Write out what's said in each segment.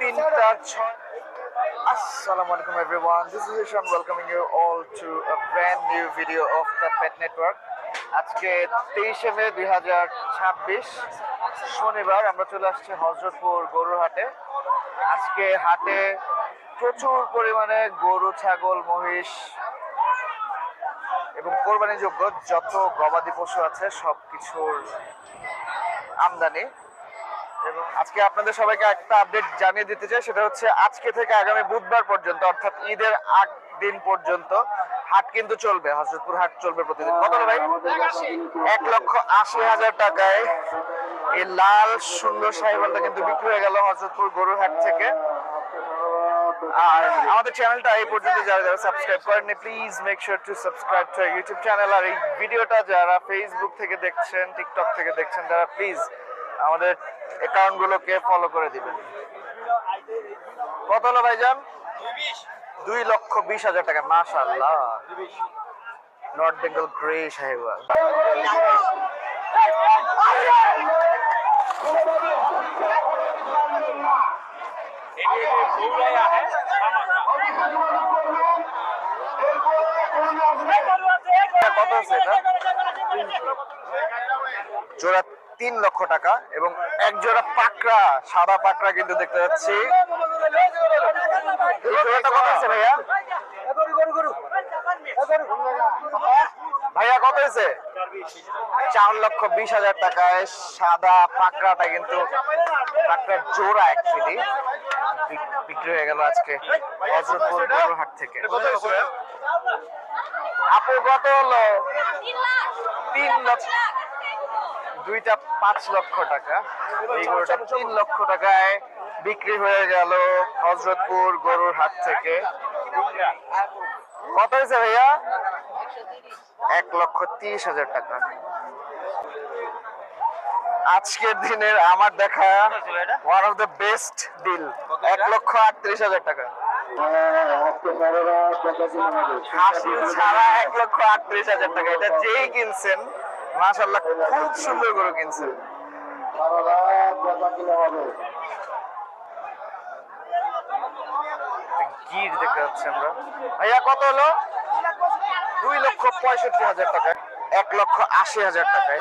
তিনটা ছয়। Assalamu alaikum everyone. This is Ishan welcoming you all to a brand new video of the Pet Network. আজকে 23শে মে 2026 শনিবার আমরা চলে আসছি হযরতপুর গরুর হাটে। আজকে হাটে প্রচুর পরিমাণে গরু, ছাগল, মহিষ এবং কোরবানিযোগ্য যত গবাদি পশু আছে সবকিছুর আমদানি। এবং আজকে আপনাদের সবাইকে একটা আপডেট জানিয়ে দিতে চাই, সেটা হচ্ছে আজকে থেকে আগামী বুধবার পর্যন্ত অর্থাৎ ঈদের আগ দিন পর্যন্ত হাট কিন্তু চলবে। হযরতপুর হাট চলবে প্রতিদিন। কত ভাই? 1,80,000 টাকায় এই লাল সুন্দর সাহিওয়ালটা কিন্তু বিক্রি হয়ে গেল হযরতপুর গরুর হাট থেকে। আর আমাদের চ্যানেলটা এই পর্যন্ত যারা যারা সাবস্ক্রাইব করেননি, please make sure to subscribe to YouTube channel. আর এই ভিডিওটা যারা ফেসবুক থেকে দেখছেন, টিকটক থেকে দেখছেন, তারা প্লিজ আমাদের অ্যাকাউন্ট গুলোকে ফলো করে দিবেন। কত হলো ভাইজান? 2,20,000 টাকা। মাশাআল্লাহ, নর্থ বেঙ্গল গ্রে সাহিওয়াল। কত আছে এটা? জোড়া 3 লক্ষ টাকা এবং এক জোড়া পাকড়া, সাদা পাকড়া কিন্তু দেখতে পাচ্ছি। এই জোড়াটা কত আছে ভাইয়া? ভাইয়া কত হয়েছে? 4,20,000 টাকায় সাদা পাকড়াটা কিন্তু পাকড়ার জোড়া অ্যাকচুয়ালি বিক্রি হয়ে গেল আজকে হযরতপুর গরুর হাট থেকে। আপু কত হলো? 3 লক্ষ। দুইটা 5 লক্ষ টাকা। এই গরুটা 3 লক্ষ টাকায় বিক্রি হয়ে গেল হযরতপুর গরুর হাট থেকে। কত হয়েছে ভাইয়া? 1,30,000 টাকা। আজকের দিনের আমার দেখা one of the best deal, 1,38,000 টাকা। হাসিল ছাড়া 1,38,000 টাকা। এটা যেই কিনছেন মাশাআল্লাহ খুব সুন্দর গরু কিনছেন। গির দেখতে পাচ্ছি আমরা। ভাইয়া কত হলো? 2,65,000 টাকায়। 1,80,000 টাকায়।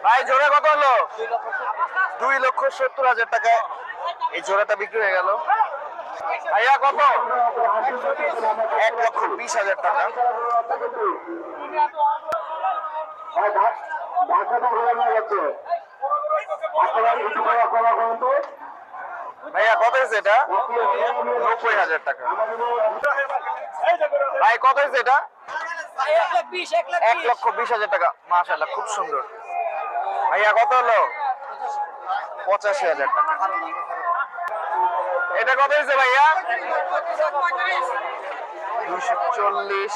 ভাই জোড়া কত হলো? 2,70,000 টাকায় এই জোড়াটা বিক্রি হয়ে গেল। ভাইয়া কত? 1,20,000 টাকা। ভাইয়া কত হয়েছে এটা? 90,000 টাকা। ভাই কত হয়েছে এটা? 1,20,000 টাকা। মাশাআল্লাহ খুব সুন্দর। ভাইয়া কত হলো? 85,000 টাকা। এটা কত হয়েছে ভাইয়া? 240।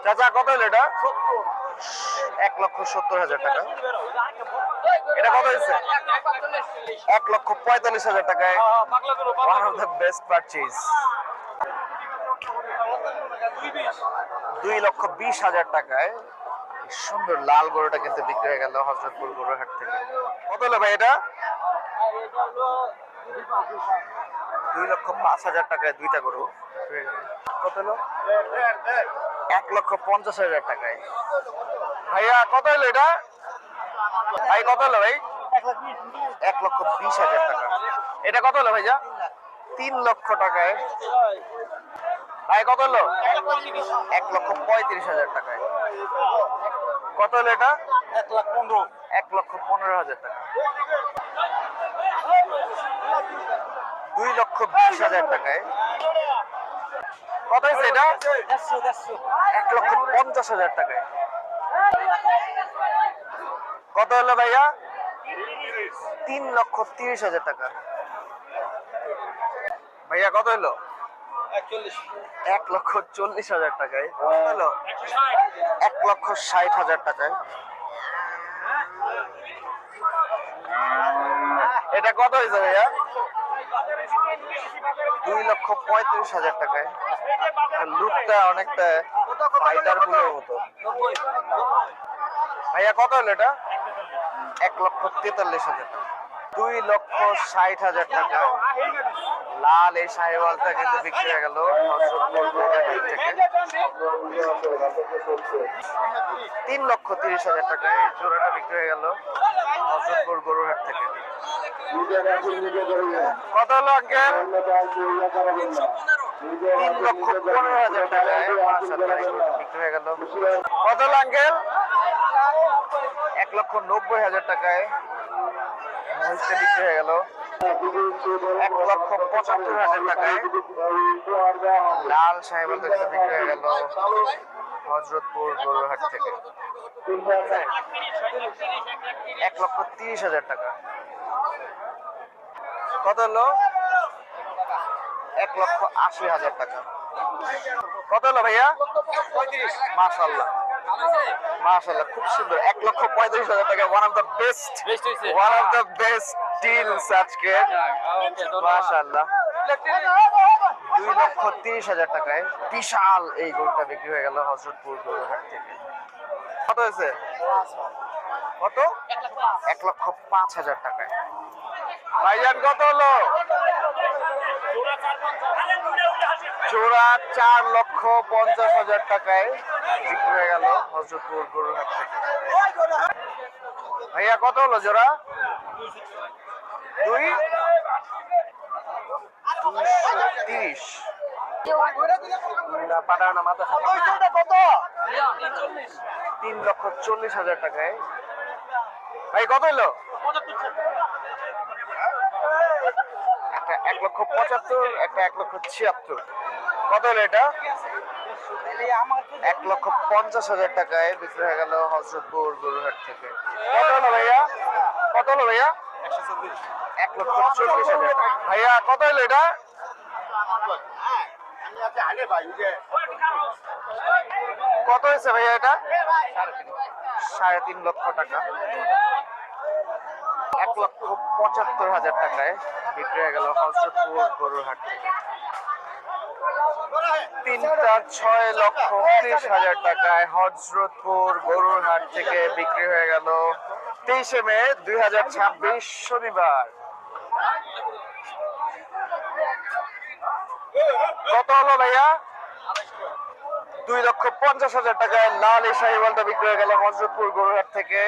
চাচা কত হলো এটা? 1,70,000 টাকা। এটা কত হয়েছে? 1,45,000 টাকায়। One of the best purchase. 2,20,000 টাকায় সুন্দর লাল গরুটা কিন্তু বিক্রি হয়ে গেল হযরতপুর গরুর হাট থেকে। কত হলো ভাই এটা? 2,05,000 টাকায় দুইটা গরু। কত হলো? 1,50,000 টাকায়। ভাইয়া কত হলো এটা? ভাই কত হলো ভাই? 1,20,000 টাকা। এটা কত হলো ভাইয়া? 3 লক্ষ টাকায়। ভাই কত হলো? 1,35,000 টাকায়। কত হলো এটা? 1,15,000 টাকা। 2,20,000 টাকায়। কত হয়েছে এটা? 1,50,000 টাকায়। কত হলো ভাইয়া? 3,30,000 টাকা। ভাইয়া কত হলো? 1,40,000 টাকায়। কত হলো? 1,60,000 টাকায়। এটা কত হয়েছে ভাইয়া? 2,35,000 টাকায়। লুকটা অনেকটা ফাইটার বুলের মতো। ভাইয়া কত হলো এটা? 1,43,000 টাকা। 2,60,000 টাকা। লাল এই শাহিওয়ালটা কিন্তু বিক্রি হয়ে গেল হযরতপুর গরুর হাট থেকে 3,30,000 টাকা। এই জোড়াটা বিক্রি হয়ে গেল হযরতপুর গরুর হাট থেকে। কত হলো আঙ্কেল? 3,15,000 টাকায় মাশাআল্লাহ এই গরুটা বিক্রি হয়ে গেল। কত হলো আঙ্কেল? 1,90,000 টাকায় মহিষটা বিক্রি হয়ে গেল। 1,75,000 টাকায় লাল সাহেবের কাছে বিক্রি হয়ে গেল হযরতপুর গরুর হাট থেকে 1,30,000 টাকা। কত হলো? 1,80,000 টাকা। কত হলো ভাইয়া? মাশাআল্লাহ মাশাআল্লাহ খুব সুন্দর। 1,35,000 টাকা। One of the best deals আজকে মাশাআল্লাহ। 2,30,000 টাকায় বিশাল এই গরুটা বিক্রি হয়ে গেল হযরতপুর গরুর হাট থেকে। কত হয়েছে? কত? 1,05,000 টাকায়। ভাইজান কত হলো? জোড়া 4,50,000 টাকায় বিক্রি হয়ে গেল হযরতপুর গরুর হাট থেকে। ভাইয়া কত হলো জোড়া? 230। পাঠানো মাথা 3,40,000 টাকায়। ভাই কত হলো? একটা 1,75,000, একটা 1,76,000। কত হলো এটা? 1,50,000 টাকায় বিক্রি হয়ে গেল হযরতপুর গরুর হাট থেকে। কত হলো ভাইয়া? কত হলো ভাইয়া? 1,40,000 টাকা। ভাইয়া কত হলো এটা? কত হয়েছে ভাইয়া এটা? 3.5 লক্ষ টাকা। 1,75,000 টাকায় বিক্রি হয়ে গেল হযরতপুর গরুর হাট থেকে। 6,30,000 টাকায় হযরতপুর গরুর হাট থেকে বিক্রি হয়ে গেল 23 মে 2026 শনিবার। কত হলো ভাইয়া? 2,50,000 টাকায় লাল এই শাহিওয়ালটা বিক্রি হয়ে গেল হযরতপুর গরুর হাট থেকে।